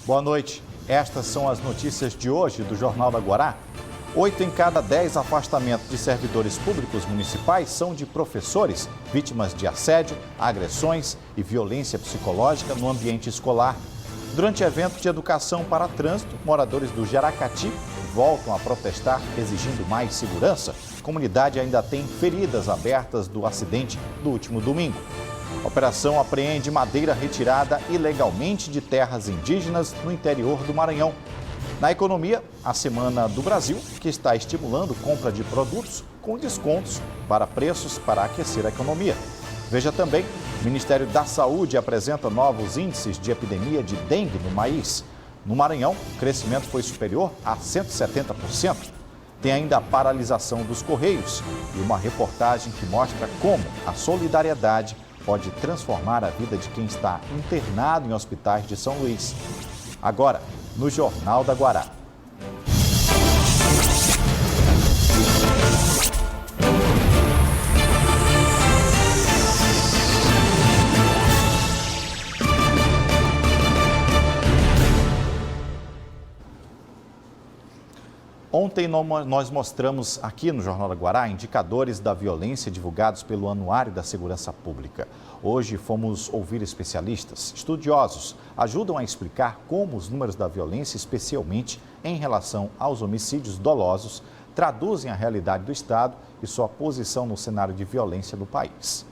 Boa noite. Estas são as notícias de hoje do Jornal da Guará. 8 em cada 10 afastamentos de servidores públicos municipais são de professores vítimas de assédio, agressões e violência psicológica no ambiente escolar. Durante evento de educação para trânsito, moradores do Jaracati voltam a protestar exigindo mais segurança. A comunidade ainda tem feridas abertas do acidente do último domingo. A operação apreende madeira retirada ilegalmente de terras indígenas no interior do Maranhão. Na economia, a Semana do Brasil, que está estimulando compra de produtos com descontos para preços para aquecer a economia. Veja também, o Ministério da Saúde apresenta novos índices de epidemia de dengue no país. No Maranhão, o crescimento foi superior a 170%. Tem ainda a paralisação dos Correios e uma reportagem que mostra como a solidariedade pode transformar a vida de quem está internado em hospitais de São Luís. Agora, no Jornal da Guará. Ontem nós mostramos aqui no Jornal da Guará indicadores da violência divulgados pelo Anuário da Segurança Pública. Hoje fomos ouvir especialistas, estudiosos, ajudam a explicar como os números da violência, especialmente em relação aos homicídios dolosos, traduzem a realidade do Estado e sua posição no cenário de violência do país.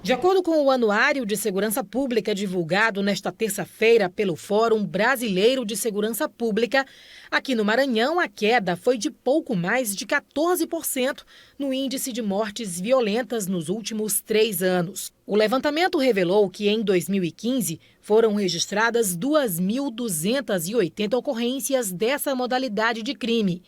De acordo com o Anuário de Segurança Pública divulgado nesta terça-feira pelo Fórum Brasileiro de Segurança Pública, aqui no Maranhão a queda foi de pouco mais de 14% no índice de mortes violentas nos últimos 3 anos. O levantamento revelou que em 2015 foram registradas 2.280 ocorrências dessa modalidade de crime,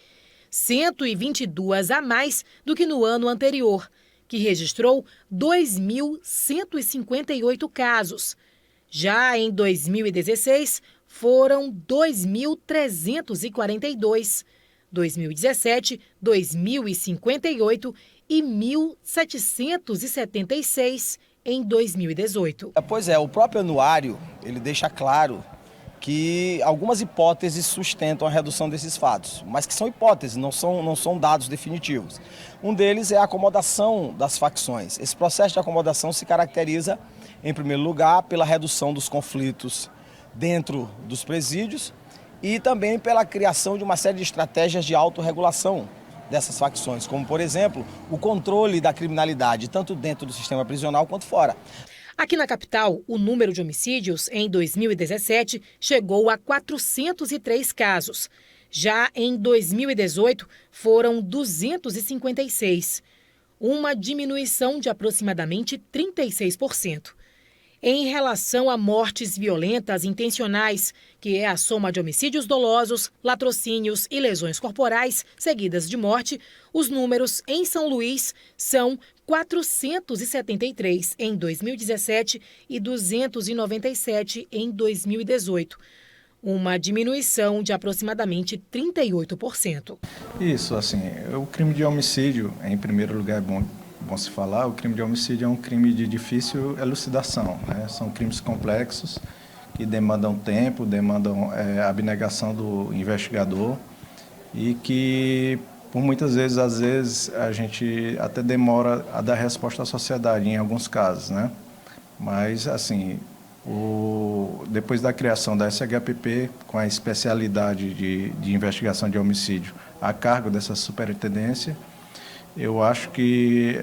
122 a mais do que no ano anterior, que registrou 2.158 casos. Já em 2016, foram 2.342, 2017, 2.058 e 1.776 em 2018. Pois é, o próprio anuário, ele deixa claro que algumas hipóteses sustentam a redução desses fatos, mas que são hipóteses, não são dados definitivos. Um deles é a acomodação das facções. Esse processo de acomodação se caracteriza, em primeiro lugar, pela redução dos conflitos dentro dos presídios e também pela criação de uma série de estratégias de autorregulação dessas facções, como, por exemplo, o controle da criminalidade, tanto dentro do sistema prisional quanto fora. Aqui na capital, o número de homicídios em 2017 chegou a 403 casos. Já em 2018, foram 256, uma diminuição de aproximadamente 36%. Em relação a mortes violentas intencionais, que é a soma de homicídios dolosos, latrocínios e lesões corporais seguidas de morte, os números em São Luís são 473 em 2017 e 297 em 2018. Uma diminuição de aproximadamente 38%. Isso, assim, o crime de homicídio, em primeiro lugar, é bom se falar, o crime de homicídio é um crime de difícil elucidação, né? São crimes complexos que demandam tempo, demandam abnegação do investigador e que, por muitas vezes, às vezes, a gente até demora a dar resposta à sociedade em alguns casos, né? Mas, assim, depois da criação da SHPP, com a especialidade de investigação de homicídio a cargo dessa superintendência, eu acho que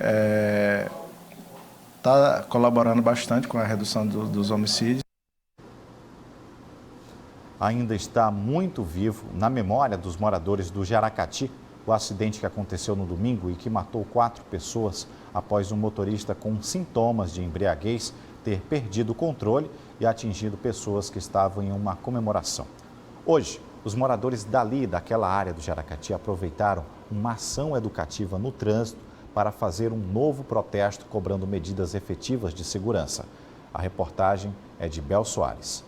está colaborando bastante com a redução dos homicídios. Ainda está muito vivo na memória dos moradores do Jaracati o acidente que aconteceu no domingo e que matou 4 pessoas após um motorista com sintomas de embriaguez ter perdido o controle e atingido pessoas que estavam em uma comemoração. Hoje, os moradores daquela área do Jaracati aproveitaram uma ação educativa no trânsito para fazer um novo protesto cobrando medidas efetivas de segurança. A reportagem é de Bel Soares.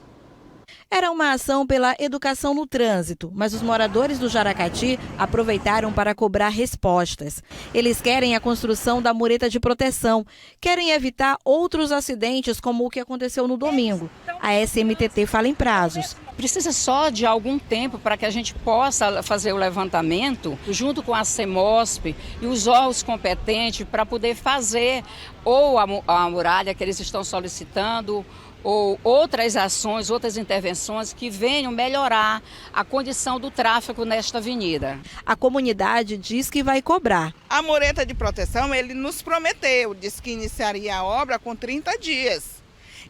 Era uma ação pela educação no trânsito, mas os moradores do Jaracati aproveitaram para cobrar respostas. Eles querem a construção da mureta de proteção, querem evitar outros acidentes como o que aconteceu no domingo. A SMTT fala em prazos. precisa só de algum tempo para que a gente possa fazer o levantamento junto com a CEMOSP e os órgãos competentes para poder fazer ou a muralha que eles estão solicitando ou outras ações, outras intervenções que venham melhorar a condição do tráfego nesta avenida. A comunidade diz que vai cobrar. A mureta de proteção, ele nos prometeu, disse que iniciaria a obra com 30 dias.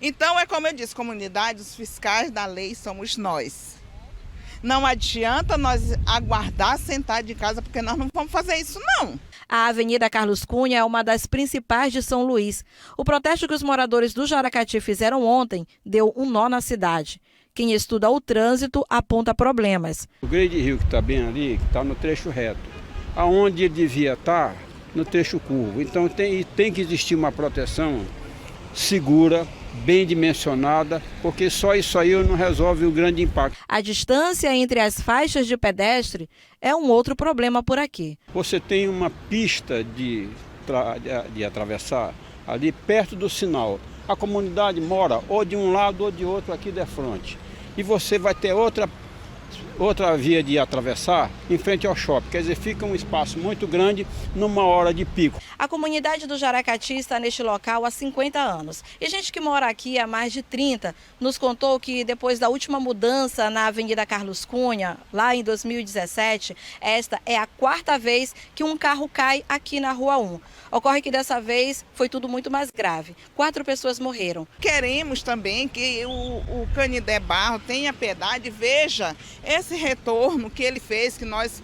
Então, é como eu disse, comunidade, os fiscais da lei somos nós. Não adianta nós aguardar sentar de casa, porque nós não vamos fazer isso, não. A Avenida Carlos Cunha é uma das principais de São Luís. O protesto que os moradores do Jaracati fizeram ontem deu um nó na cidade. Quem estuda o trânsito aponta problemas. O grande rio que está bem ali, que está no trecho reto, aonde ele devia estar, no trecho curvo. Então tem que existir uma proteção segura, bem dimensionada, porque só isso aí não resolve o grande impacto. A distância entre as faixas de pedestre é um outro problema por aqui. Você tem uma pista de atravessar ali perto do sinal. A comunidade mora ou de um lado ou de outro aqui de frente. E você vai ter outra via de atravessar em frente ao shopping. Quer dizer, fica um espaço muito grande numa hora de pico. A comunidade do Jaracati está neste local há 50 anos. E gente que mora aqui há mais de 30 nos contou que depois da última mudança na Avenida Carlos Cunha, lá em 2017, esta é a 4ª vez que um carro cai aqui na Rua 1. Ocorre que dessa vez foi tudo muito mais grave. 4 pessoas morreram. Queremos também que o Canidé Barro tenha piedade e veja esse retorno que ele fez, que nós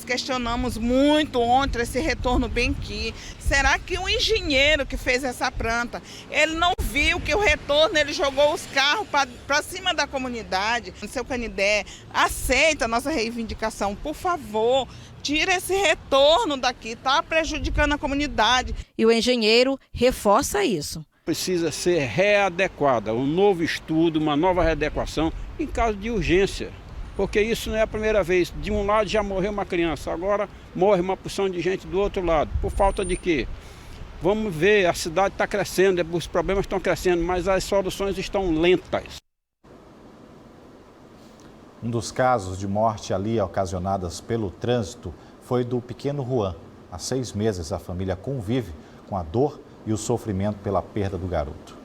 questionamos muito ontem, esse retorno bem aqui. Será que o engenheiro que fez essa planta, ele não viu que o retorno, ele jogou os carros para cima da comunidade? Seu Canidé, aceita a nossa reivindicação, por favor. Tira esse retorno daqui, está prejudicando a comunidade. E o engenheiro reforça isso. Precisa ser readequada, um novo estudo, uma nova readequação em caso de urgência. Porque isso não é a primeira vez. De um lado já morreu uma criança, agora morre uma porção de gente do outro lado. Por falta de quê? Vamos ver, a cidade está crescendo, os problemas estão crescendo, mas as soluções estão lentas. Um dos casos de morte ali ocasionadas pelo trânsito foi do pequeno Juan. Há 6 meses a família convive com a dor e o sofrimento pela perda do garoto.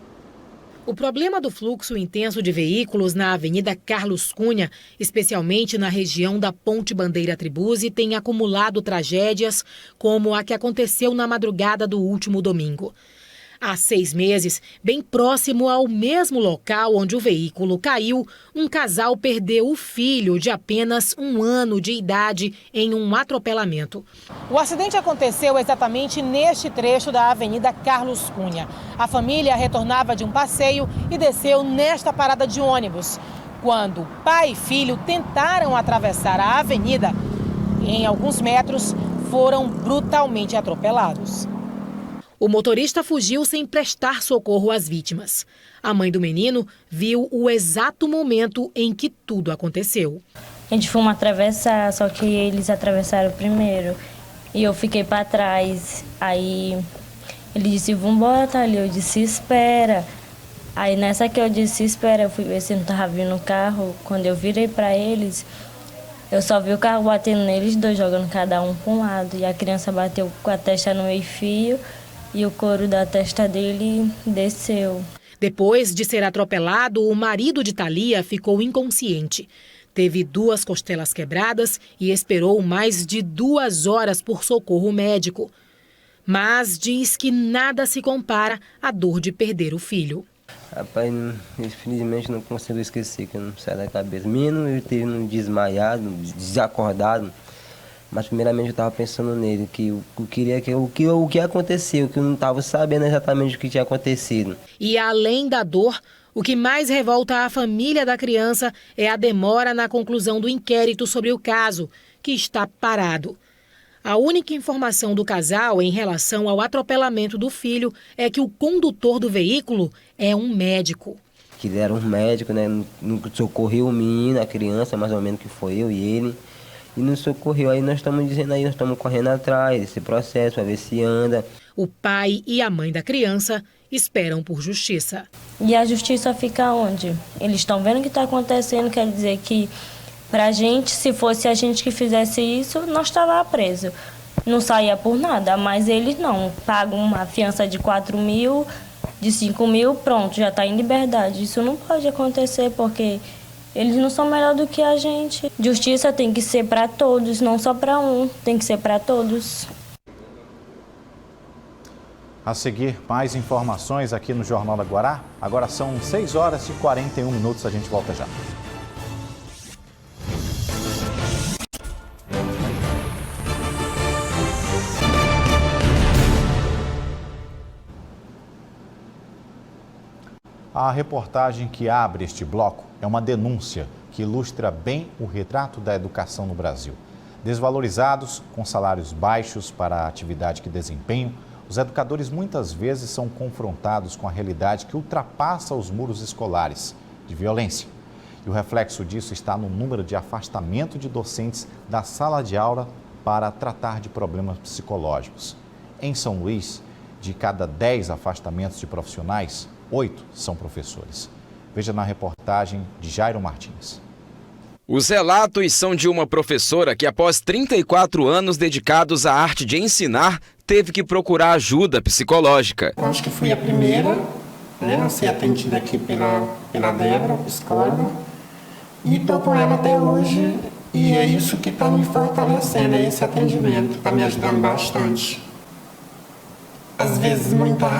O problema do fluxo intenso de veículos na Avenida Carlos Cunha, especialmente na região da Ponte Bandeira Tribuzzi, tem acumulado tragédias como a que aconteceu na madrugada do último domingo. Há 6 meses, bem próximo ao mesmo local onde o veículo caiu, um casal perdeu o filho de apenas 1 ano de idade em um atropelamento. O acidente aconteceu exatamente neste trecho da Avenida Carlos Cunha. A família retornava de um passeio e desceu nesta parada de ônibus. Quando pai e filho tentaram atravessar a avenida, em alguns metros foram brutalmente atropelados. O motorista fugiu sem prestar socorro às vítimas. A mãe do menino viu o exato momento em que tudo aconteceu. A gente foi atravessar, só que eles atravessaram primeiro. E eu fiquei para trás. Aí ele disse, vambora, Thalia. Eu disse, espera. Aí nessa que eu disse, espera, eu fui ver se não estava vindo o carro. Quando eu virei para eles, eu só vi o carro batendo neles dois, jogando cada um para um lado. E a criança bateu com a testa no meio-fio. E o couro da testa dele desceu. Depois de ser atropelado, o marido de Thalia ficou inconsciente. Teve 2 costelas quebradas e esperou mais de 2 horas por socorro médico. Mas diz que nada se compara à dor de perder o filho. Rapaz, infelizmente não consigo esquecer, que não sai da cabeça. Menino, ele teve um desmaiado, desacordado. Mas primeiramente eu estava pensando nele, que eu queria o que aconteceu, que eu não estava sabendo exatamente o que tinha acontecido. E além da dor, o que mais revolta a família da criança é a demora na conclusão do inquérito sobre o caso, que está parado. A única informação do casal em relação ao atropelamento do filho é que o condutor do veículo é um médico. Que ele era um médico, né? Não socorreu o menino, a criança, mais ou menos que foi eu e ele. E nos socorreu, aí nós estamos dizendo aí, nós estamos correndo atrás desse processo, para ver se anda. O pai e a mãe da criança esperam por justiça. E a justiça fica onde? Eles estão vendo o que está acontecendo, quer dizer que pra gente, se fosse a gente que fizesse isso, nós estava preso. Não saía por nada, mas eles não. Pagam uma fiança de 4 mil, de 5 mil, pronto, já está em liberdade. Isso não pode acontecer porque eles não são melhor do que a gente. Justiça tem que ser para todos, não só para um, tem que ser para todos. A seguir, mais informações aqui no Jornal da Guará. Agora são 6 horas e 41 minutos, a gente volta já. A reportagem que abre este bloco é uma denúncia que ilustra bem o retrato da educação no Brasil. Desvalorizados, com salários baixos para a atividade que desempenham, os educadores muitas vezes são confrontados com a realidade que ultrapassa os muros escolares, de violência. E o reflexo disso está no número de afastamento de docentes da sala de aula para tratar de problemas psicológicos. Em São Luís, de cada 10 afastamentos de profissionais, 8 são professores. Veja na reportagem de Jairo Martins. Os relatos são de uma professora que, após 34 anos dedicados à arte de ensinar, teve que procurar ajuda psicológica. Eu acho que fui a primeira a ser atendida aqui pela Débora, psicóloga, e estou com ela até hoje, e é isso que está me fortalecendo, é esse atendimento, está me ajudando bastante. Às vezes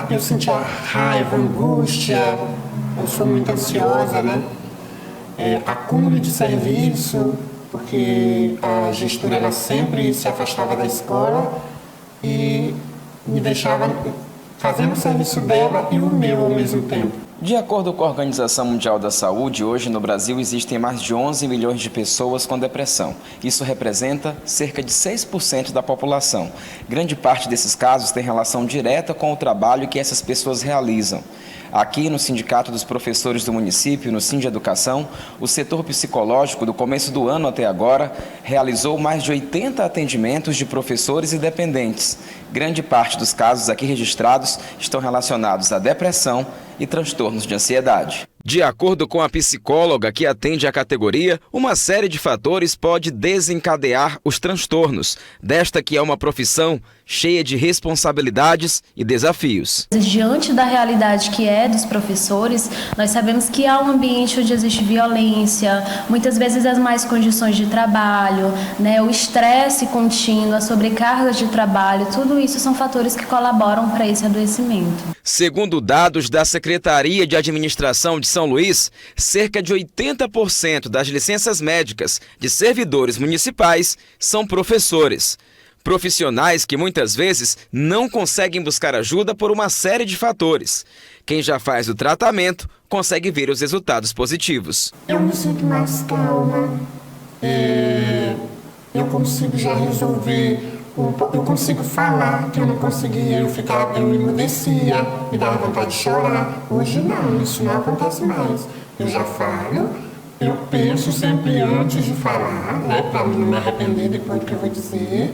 eu sentia raiva, angústia, eu sou muito ansiosa, né? Acúmulo de serviço, porque a gestora ela sempre se afastava da escola e me deixava fazendo o serviço dela e o meu ao mesmo tempo. De acordo com a Organização Mundial da Saúde, hoje no Brasil existem mais de 11 milhões de pessoas com depressão. Isso representa cerca de 6% da população. Grande parte desses casos tem relação direta com o trabalho que essas pessoas realizam. Aqui no Sindicato dos Professores do município, no Sindeducação, o setor psicológico, do começo do ano até agora, realizou mais de 80 atendimentos de professores e dependentes. Grande parte dos casos aqui registrados estão relacionados à depressão e transtornos de ansiedade. De acordo com a psicóloga que atende a categoria, uma série de fatores pode desencadear os transtornos, desta que é uma profissão cheia de responsabilidades e desafios. Diante da realidade que é dos professores, nós sabemos que há um ambiente onde existe violência, muitas vezes as más condições de trabalho, o estresse contínuo, a sobrecarga de trabalho, tudo isso são fatores que colaboram para esse adoecimento. Segundo dados da Secretaria de Administração de São Luís, cerca de 80% das licenças médicas de servidores municipais são professores. Profissionais que muitas vezes não conseguem buscar ajuda por uma série de fatores. Quem já faz o tratamento consegue ver os resultados positivos. Eu me sinto mais calma, eu consigo já resolver, eu consigo falar, que eu não conseguia, eu emudecia, me dava vontade de chorar. Hoje não, isso não acontece mais. Eu já falo, eu penso sempre antes de falar, para não me arrepender depois do que eu vou dizer.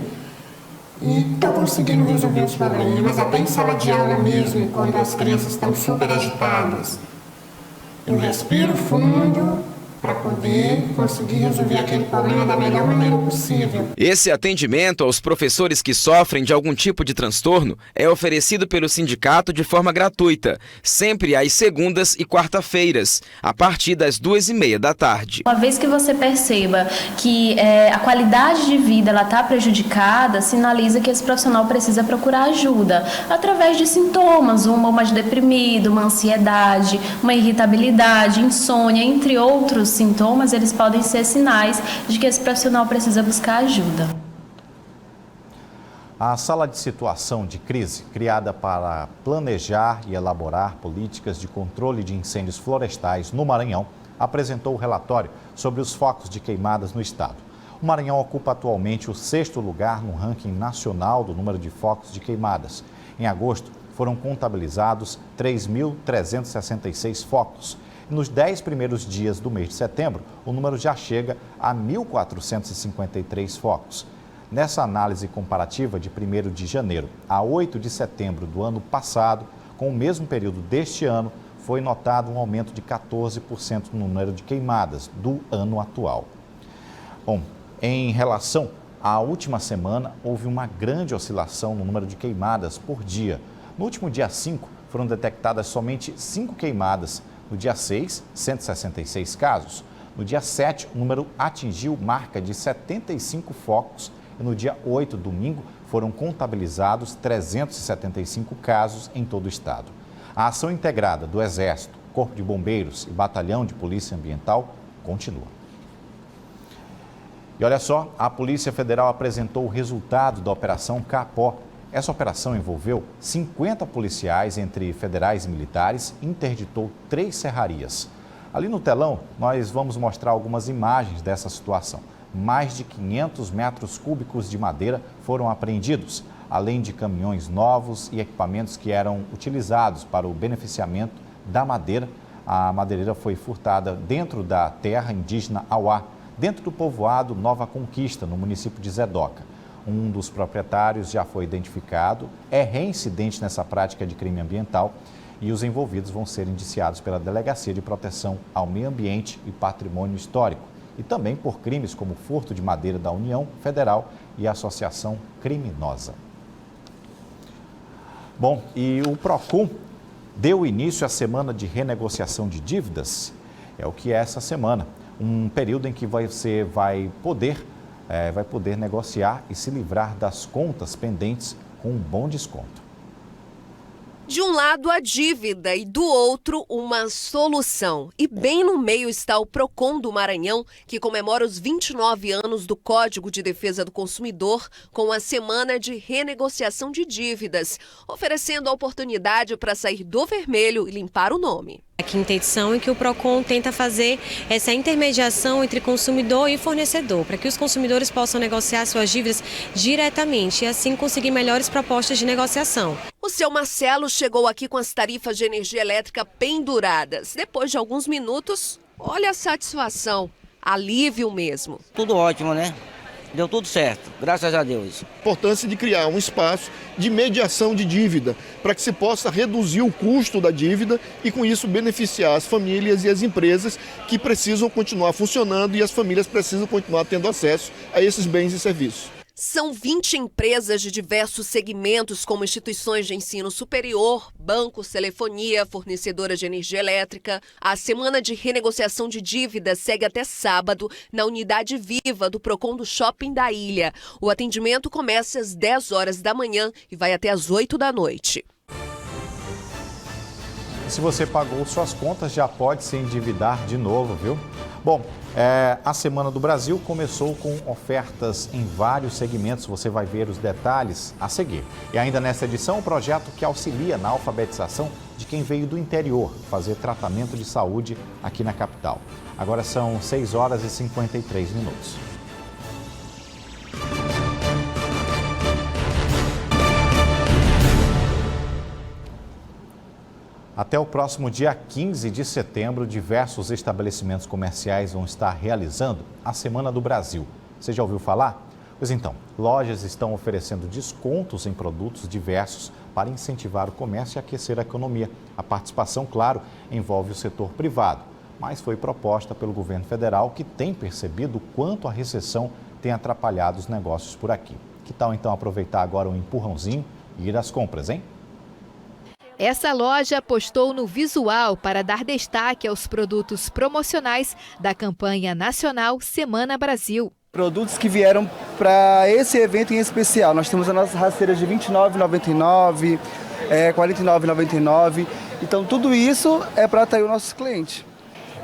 E estou conseguindo resolver os problemas, até em sala de aula mesmo, quando as crianças estão super agitadas. Eu respiro fundo para poder conseguir resolver aquele problema da melhor maneira possível. Esse atendimento aos professores que sofrem de algum tipo de transtorno é oferecido pelo sindicato de forma gratuita, sempre às segundas e quarta-feiras, a partir das 2h30 da tarde. Uma vez que você perceba que a qualidade de vida está prejudicada, sinaliza que esse profissional precisa procurar ajuda, através de sintomas, uma mais deprimido, uma ansiedade, uma irritabilidade, insônia, entre outros sintomas, eles podem ser sinais de que esse profissional precisa buscar ajuda. A Sala de Situação de Crise, criada para planejar e elaborar políticas de controle de incêndios florestais no Maranhão, apresentou o relatório sobre os focos de queimadas no estado. O Maranhão ocupa atualmente o 6º lugar no ranking nacional do número de focos de queimadas. Em agosto, foram contabilizados 3.366 focos. Nos 10 primeiros dias do mês de setembro, o número já chega a 1.453 focos. Nessa análise comparativa de 1º de janeiro a 8 de setembro do ano passado, com o mesmo período deste ano, foi notado um aumento de 14% no número de queimadas do ano atual. Bom, em relação à última semana, houve uma grande oscilação no número de queimadas por dia. No último dia 5, foram detectadas somente 5 queimadas. No dia 6, 166 casos. No dia 7, o número atingiu marca de 75 focos. E no dia 8, domingo, foram contabilizados 375 casos em todo o estado. A ação integrada do Exército, Corpo de Bombeiros e Batalhão de Polícia Ambiental continua. E olha só, a Polícia Federal apresentou o resultado da Operação Capó. Essa operação envolveu 50 policiais, entre federais e militares, e interditou 3 serrarias. Ali no telão, nós vamos mostrar algumas imagens dessa situação. Mais de 500 metros cúbicos de madeira foram apreendidos, além de caminhões novos e equipamentos que eram utilizados para o beneficiamento da madeira. A madeireira foi furtada dentro da terra indígena Auá, dentro do povoado Nova Conquista, no município de Zedoca. Um dos proprietários já foi identificado, é reincidente nessa prática de crime ambiental e os envolvidos vão ser indiciados pela Delegacia de Proteção ao Meio Ambiente e Patrimônio Histórico e também por crimes como furto de madeira da União Federal e associação criminosa. Bom, e o PROCON deu início à semana de renegociação de dívidas, é o que é essa semana, um período em que você vai poder negociar e se livrar das contas pendentes com um bom desconto. De um lado, a dívida e do outro, uma solução. E bem no meio está o PROCON do Maranhão, que comemora os 29 anos do Código de Defesa do Consumidor com a Semana de Renegociação de Dívidas, oferecendo a oportunidade para sair do vermelho e limpar o nome. A quinta edição em que o PROCON tenta fazer essa intermediação entre consumidor e fornecedor, para que os consumidores possam negociar suas dívidas diretamente e assim conseguir melhores propostas de negociação. O seu Marcelo chegou aqui com as tarifas de energia elétrica penduradas. Depois de alguns minutos, olha a satisfação, alívio mesmo. Tudo ótimo, né? Deu tudo certo, graças a Deus. A importância de criar um espaço de mediação de dívida, para que se possa reduzir o custo da dívida e, com isso, beneficiar as famílias e as empresas que precisam continuar funcionando e as famílias precisam continuar tendo acesso a esses bens e serviços. São 20 empresas de diversos segmentos, como instituições de ensino superior, bancos, telefonia, fornecedoras de energia elétrica. A semana de renegociação de dívidas segue até sábado na unidade Viva do PROCON do Shopping da Ilha. O atendimento começa às 10 horas da manhã e vai até às 8 da noite. Se você pagou suas contas, já pode se endividar de novo, viu? Bom, a Semana do Brasil começou com ofertas em vários segmentos, você vai ver os detalhes a seguir. E ainda nesta edição, um projeto que auxilia na alfabetização de quem veio do interior fazer tratamento de saúde aqui na capital. Agora são 6 horas e 53 minutos. Até o próximo dia 15 de setembro, diversos estabelecimentos comerciais vão estar realizando a Semana do Brasil. Você já ouviu falar? Pois então, lojas estão oferecendo descontos em produtos diversos para incentivar o comércio e aquecer a economia. A participação, claro, envolve o setor privado, mas foi proposta pelo governo federal, que tem percebido o quanto a recessão tem atrapalhado os negócios por aqui. Que tal então aproveitar agora um empurrãozinho e ir às compras, hein? Essa loja apostou no visual para dar destaque aos produtos promocionais da campanha nacional Semana Brasil. Produtos que vieram para esse evento em especial. Nós temos as nossas rasteiras de R$ 29,99, R$ 49,99. Então tudo isso é para atrair os nossos clientes.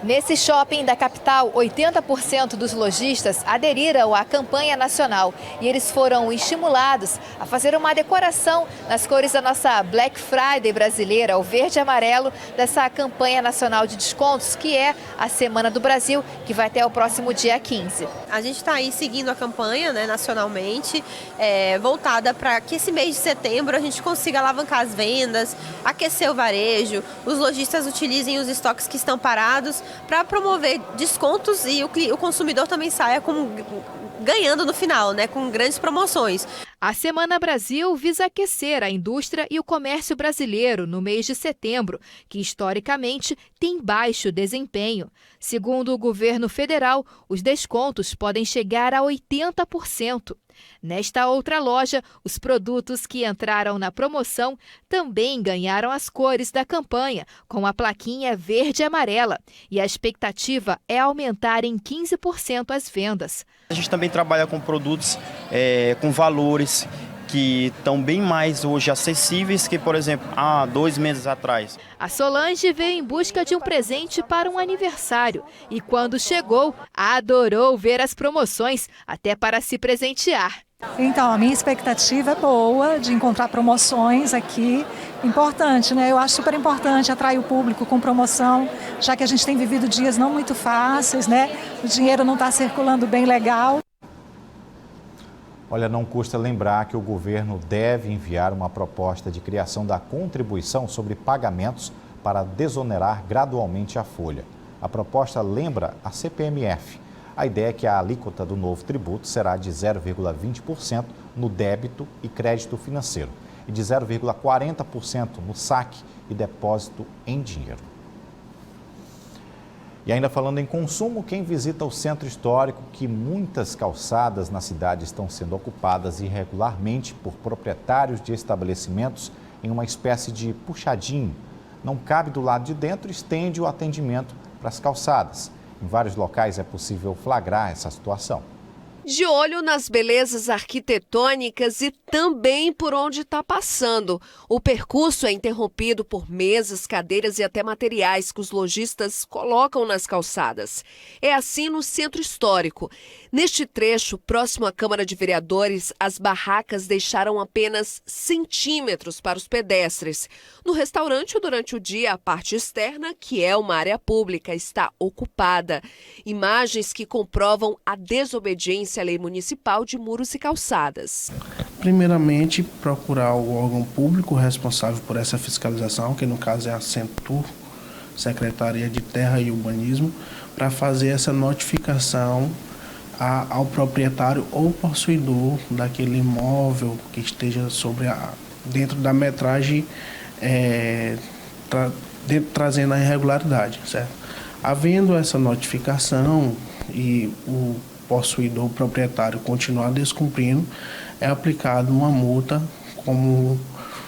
Nesse shopping da capital, 80% dos lojistas aderiram à campanha nacional e eles foram estimulados a fazer uma decoração nas cores da nossa Black Friday brasileira, o verde e amarelo, dessa campanha nacional de descontos, que é a Semana do Brasil, que vai até o próximo dia 15. A gente está aí seguindo a campanha, né, nacionalmente, voltada para que esse mês de setembro a gente consiga alavancar as vendas, aquecer o varejo, os lojistas utilizem os estoques que estão parados para promover descontos e o consumidor também saia ganhando no final, né, com grandes promoções. A Semana Brasil visa aquecer a indústria e o comércio brasileiro no mês de setembro, que historicamente tem baixo desempenho. Segundo o governo federal, os descontos podem chegar a 80%. Nesta outra loja, os produtos que entraram na promoção também ganharam as cores da campanha, com a plaquinha verde e amarela. E a expectativa é aumentar em 15% as vendas. A gente também trabalha com produtos com valores que estão bem mais hoje acessíveis que, por exemplo, há 2 meses atrás. A Solange veio em busca de um presente para um aniversário e, quando chegou, adorou ver as promoções, até para se presentear. Então, a minha expectativa é boa de encontrar promoções aqui. Importante, né? Eu acho super importante atrair o público com promoção, já que a gente tem vivido dias não muito fáceis, né? O dinheiro não está circulando bem legal. Olha, não custa lembrar que o governo deve enviar uma proposta de criação da contribuição sobre pagamentos para desonerar gradualmente a folha. A proposta lembra a CPMF. A ideia é que a alíquota do novo tributo será de 0,20% no débito e crédito financeiro e de 0,40% no saque e depósito em dinheiro. E ainda falando em consumo, quem visita o centro histórico, que muitas calçadas na cidade estão sendo ocupadas irregularmente por proprietários de estabelecimentos em uma espécie de puxadinho. Não cabe do lado de dentro, estende o atendimento para as calçadas. Em vários locais é possível flagrar essa situação. De olho nas belezas arquitetônicas e também por onde está passando. O percurso é interrompido por mesas, cadeiras e até materiais que os lojistas colocam nas calçadas. É assim no centro histórico. Neste trecho, próximo à Câmara de Vereadores, as barracas deixaram apenas centímetros para os pedestres. No restaurante, durante o dia, a parte externa, que é uma área pública, está ocupada. Imagens que comprovam a desobediência à lei municipal de muros e calçadas. Primeiramente, procurar o órgão público responsável por essa fiscalização, que no caso é a Centur, Secretaria de Terra e Urbanismo, para fazer essa notificação ao proprietário ou possuidor daquele imóvel que esteja dentro da metragem, trazendo a irregularidade, certo? Havendo essa notificação e o possuidor, o proprietário, continuar descumprindo, é aplicado uma multa como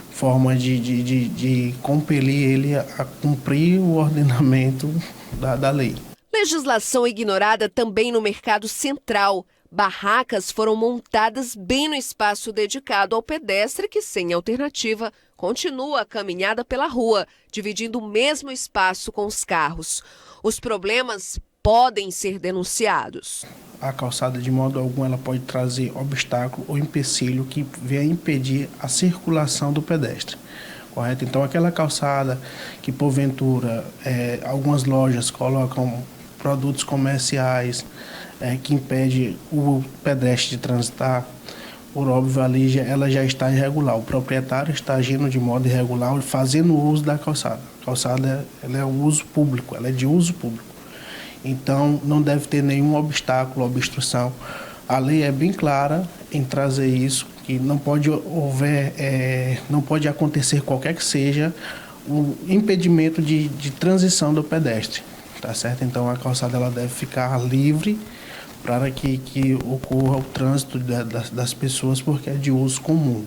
forma de compelir ele a cumprir o ordenamento da lei. Legislação ignorada também no mercado central. Barracas foram montadas bem no espaço dedicado ao pedestre que, sem alternativa, continua a caminhada pela rua, dividindo o mesmo espaço com os carros. Os problemas podem ser denunciados. A calçada, de modo algum, ela pode trazer obstáculo ou empecilho que venha impedir a circulação do pedestre. Correto? Então, aquela calçada que, porventura, algumas lojas colocam produtos comerciais que impede o pedestre de transitar, por óbvio, ali ela já está irregular. O proprietário está agindo de modo irregular, fazendo uso da calçada. A calçada ela é uso público, ela é de uso público. Então, não deve ter nenhum obstáculo, obstrução. A lei é bem clara em trazer isso, que não pode não pode acontecer qualquer que seja o impedimento de transição do pedestre, tá certo? Então, a calçada ela deve ficar livre para que ocorra o trânsito das pessoas, porque é de uso comum.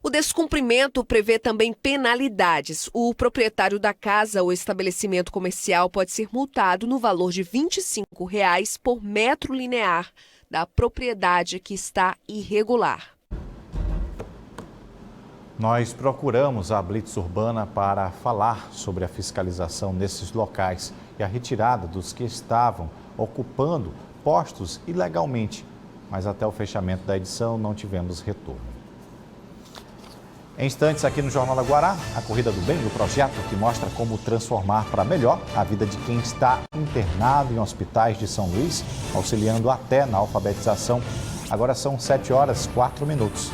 O descumprimento prevê também penalidades. O proprietário da casa ou estabelecimento comercial pode ser multado no valor de R$ 25 por metro linear da propriedade que está irregular. Nós procuramos a Blitz Urbana para falar sobre a fiscalização nesses locais e a retirada dos que estavam ocupando postos ilegalmente, mas até o fechamento da edição não tivemos retorno. Em instantes, aqui no Jornal da Guará, a Corrida do Bem, o projeto que mostra como transformar para melhor a vida de quem está internado em hospitais de São Luís, auxiliando até na alfabetização. Agora são 7h04.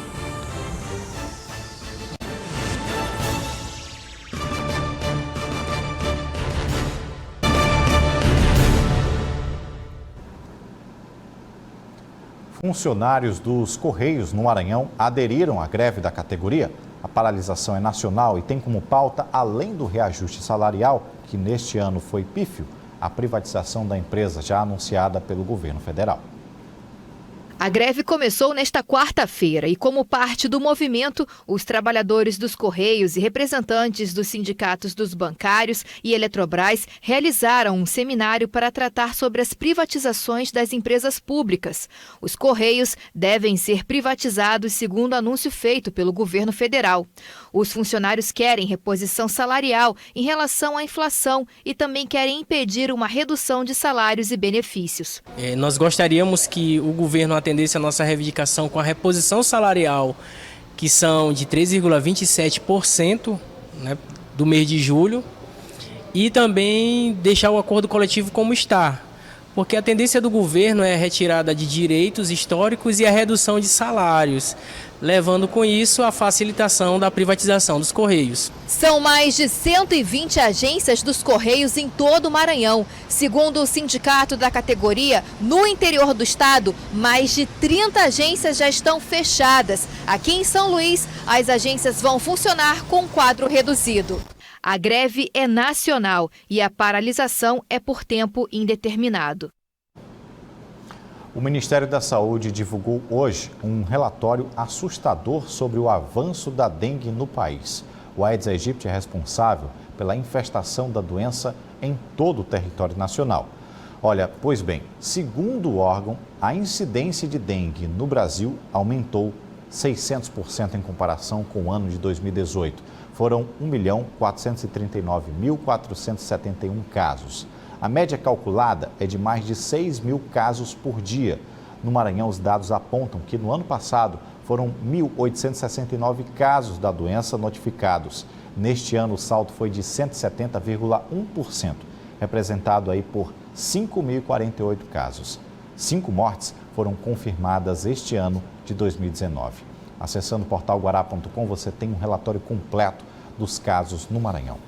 Funcionários dos Correios no Maranhão aderiram à greve da categoria. A paralisação é nacional e tem como pauta, além do reajuste salarial, que neste ano foi pífio, a privatização da empresa já anunciada pelo governo federal. A greve começou nesta quarta-feira e, como parte do movimento, os trabalhadores dos Correios e representantes dos sindicatos dos bancários e Eletrobras realizaram um seminário para tratar sobre as privatizações das empresas públicas. Os Correios devem ser privatizados segundo anúncio feito pelo governo federal. Os funcionários querem reposição salarial em relação à inflação e também querem impedir uma redução de salários e benefícios. Nós gostaríamos que o governo atendesse a nossa reivindicação com a reposição salarial, que são de 3,27%, né, do mês de julho, e também deixar o acordo coletivo como está, porque a tendência do governo é a retirada de direitos históricos e a redução de salários, levando com isso a facilitação da privatização dos Correios. São mais de 120 agências dos Correios em todo o Maranhão. Segundo o sindicato da categoria, no interior do estado, mais de 30 agências já estão fechadas. Aqui em São Luís, as agências vão funcionar com quadro reduzido. A greve é nacional e a paralisação é por tempo indeterminado. O Ministério da Saúde divulgou hoje um relatório assustador sobre o avanço da dengue no país. O Aedes aegypti é responsável pela infestação da doença em todo o território nacional. Olha, pois bem, segundo o órgão, a incidência de dengue no Brasil aumentou 600% em comparação com o ano de 2018. Foram 1.439.471 casos. A média calculada é de mais de 6 mil casos por dia. No Maranhão, os dados apontam que no ano passado foram 1.869 casos da doença notificados. Neste ano, o saldo foi de 170,1%, representado aí por 5.048 casos. 5 mortes foram confirmadas este ano de 2019. Acessando o portal guará.com, você tem um relatório completo dos casos no Maranhão.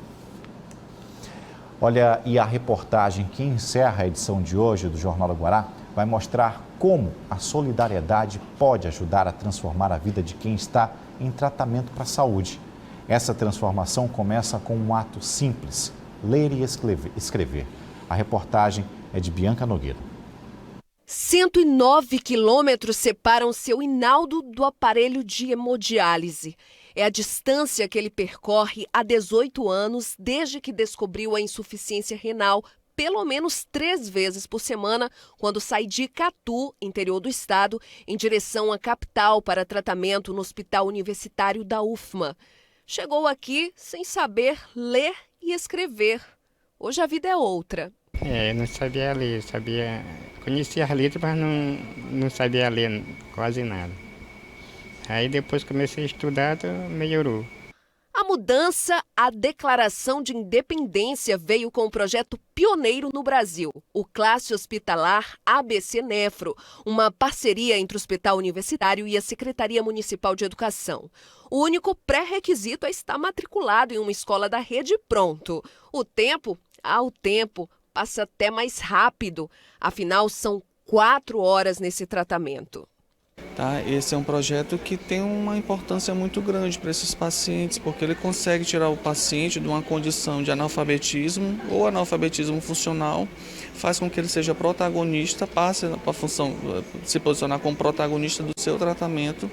Olha, e a reportagem que encerra a edição de hoje do Jornal do Guará vai mostrar como a solidariedade pode ajudar a transformar a vida de quem está em tratamento para a saúde. Essa transformação começa com um ato simples, ler e escrever. A reportagem é de Bianca Nogueira. 109 quilômetros separam seu Hinaldo do aparelho de hemodiálise. É a distância que ele percorre há 18 anos, desde que descobriu a insuficiência renal, pelo menos 3 vezes por semana, quando sai de Icatu, interior do estado, em direção à capital para tratamento no Hospital Universitário da UFMA. Chegou aqui sem saber ler e escrever. Hoje a vida é outra. Eu não sabia ler, conhecia as letras, mas não sabia ler quase nada. Aí depois comecei a estudar, melhorou. A mudança, a Declaração de Independência veio com um projeto pioneiro no Brasil, o Classe Hospitalar ABC Nefro, uma parceria entre o Hospital Universitário e a Secretaria Municipal de Educação. O único pré-requisito é estar matriculado em uma escola da rede e pronto. O tempo passa até mais rápido, afinal são 4 horas nesse tratamento. Esse é um projeto que tem uma importância muito grande para esses pacientes, porque ele consegue tirar o paciente de uma condição de analfabetismo ou analfabetismo funcional, faz com que ele seja protagonista, passe para a função, se posicionar como protagonista do seu tratamento.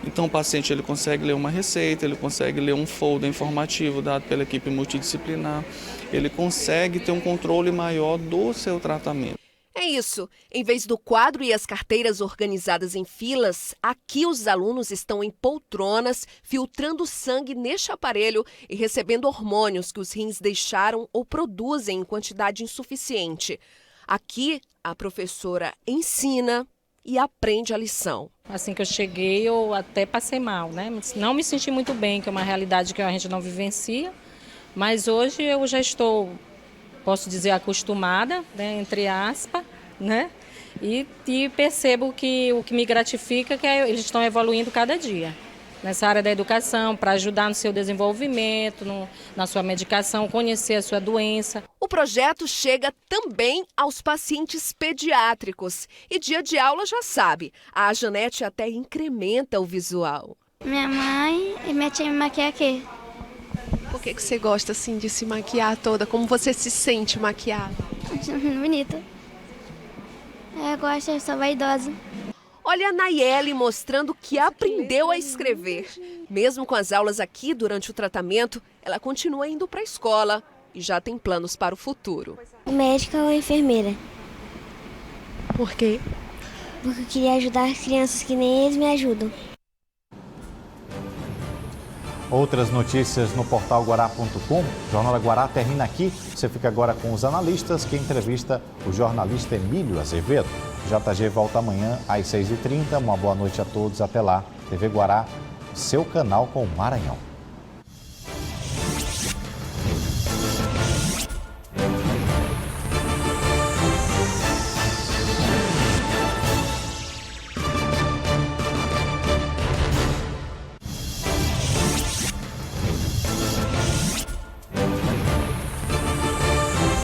Então o paciente ele consegue ler uma receita, ele consegue ler um folder informativo dado pela equipe multidisciplinar, ele consegue ter um controle maior do seu tratamento. É isso. Em vez do quadro e as carteiras organizadas em filas, aqui os alunos estão em poltronas, filtrando sangue neste aparelho e recebendo hormônios que os rins deixaram ou produzem em quantidade insuficiente. Aqui, a professora ensina e aprende a lição. Assim que eu cheguei, eu até passei mal, né? Não me senti muito bem, que é uma realidade que a gente não vivencia, mas hoje eu já estou, posso dizer, acostumada, né, entre aspas, né? E percebo que o que me gratifica é que eles estão evoluindo cada dia nessa área da educação, para ajudar no seu desenvolvimento, na sua medicação, conhecer a sua doença. O projeto chega também aos pacientes pediátricos. E dia de aula já sabe, a Janete até incrementa o visual. Minha mãe e minha tia me maquiam aqui. Por que você gosta assim de se maquiar toda? Como você se sente maquiada? Bonita. Eu gosto, eu sou vaidosa. Olha a Nayeli mostrando que aprendeu a escrever. Mesmo com as aulas aqui durante o tratamento, ela continua indo para a escola e já tem planos para o futuro. Médica ou enfermeira. Por quê? Porque eu queria ajudar as crianças que nem eles me ajudam. Outras notícias no portal Guará.com. O Jornal da Guará termina aqui. Você fica agora com os analistas que entrevista o jornalista Emílio Azevedo. O JG volta amanhã às 6h30. Uma boa noite a todos. Até lá. TV Guará, seu canal com o Maranhão.